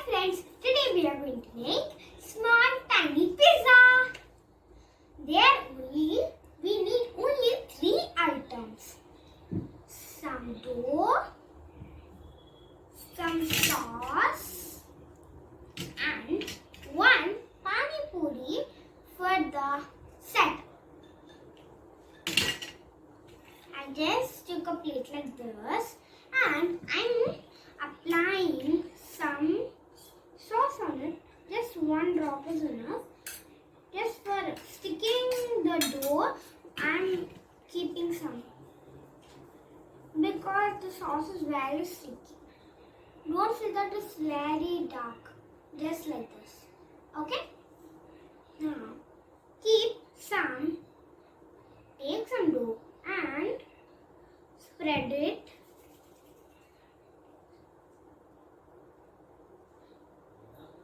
friends, today we are going to make small tiny pizza. We need only 3 items. Some dough, some sauce and 1 pani puri for the set. I just took a plate like this and I'm applying some sauce on it. Just 1 drop is enough. Just for sticking the dough, I'm keeping some because the sauce is very sticky. Don't see that it's very dark, just like this. Okay? Now, take some dough and spread it.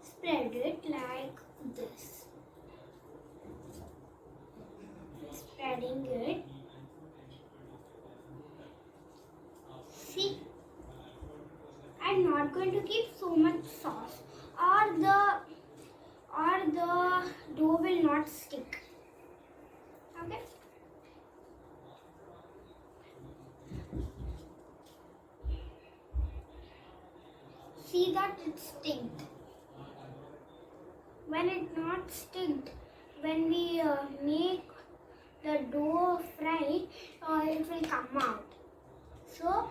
Spread it like this. Spreading it. See, I'm not going to keep so much sauce, or the dough will not stick. Okay. See that it sticked. When it not sticked, when we make the dough fry, it will come out. So,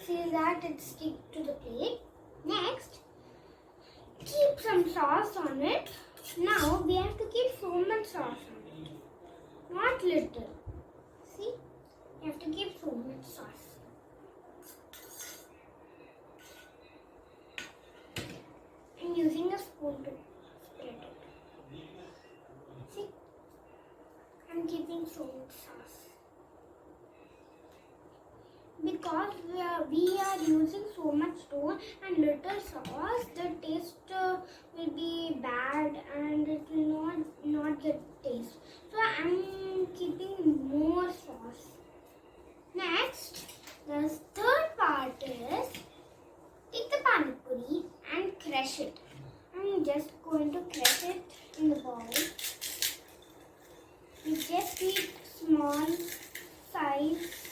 see that it stick to the plate. Next, keep some sauce on it. Now, we have to keep so much sauce on it. Not little. See, you have to keep so much sauce. I'm using a spoon to spread it. See, I'm keeping so much sauce. Because we are using so much dough and little sauce, the taste will be bad and it will not get taste. So I'm keeping more sauce. Next, the third part is take the pani puri and crush it. I'm just going to crush it in the bowl. We just need small size.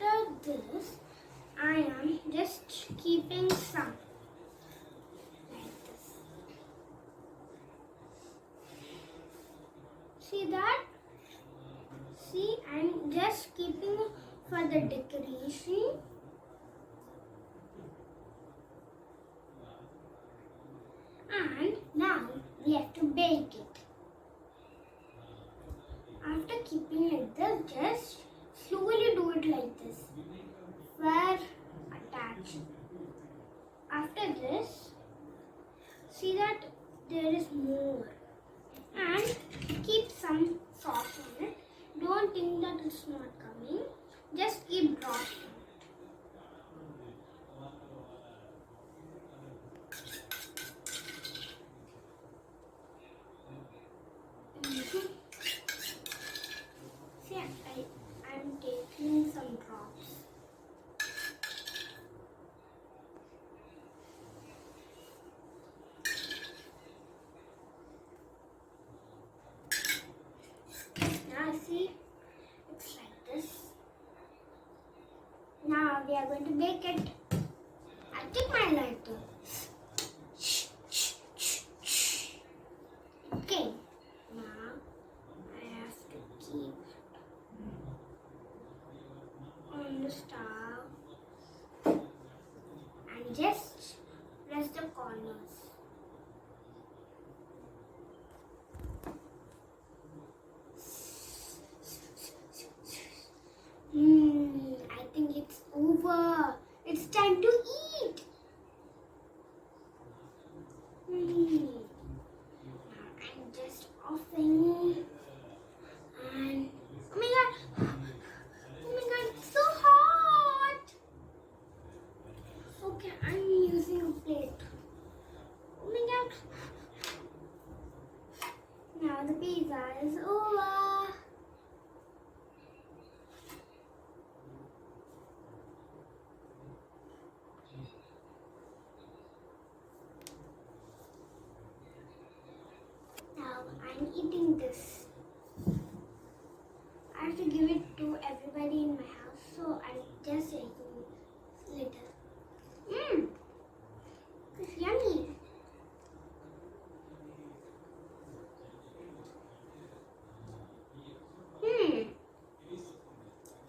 After this, I am just keeping some like this. See that? See, I'm just keeping for the decoration. And now we have to bake it. After keeping like this, just slowly do it like this. Where attach. After this, see that there is more. And keep some sauce on it. Don't think that it's not coming. Just keep dropping. See, I'm taking some drops. Now see, it's like this. Now we are going to bake it. I take my lighter. Okay. Now I have to keep on the stove and just press the corners. I think it's over. It's time to eat. Now I'm just offing. And oh my god, it's so hot. Okay, I'm using a plate. Oh my god. Now the pizza is over. I'm eating this. I have to give it to everybody in my house, so I'll just eat it later. Mmm, it's yummy.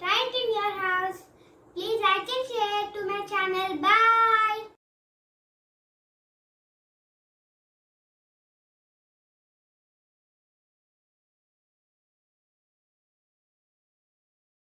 Try it in your house. Please like and share to my channel. Bye.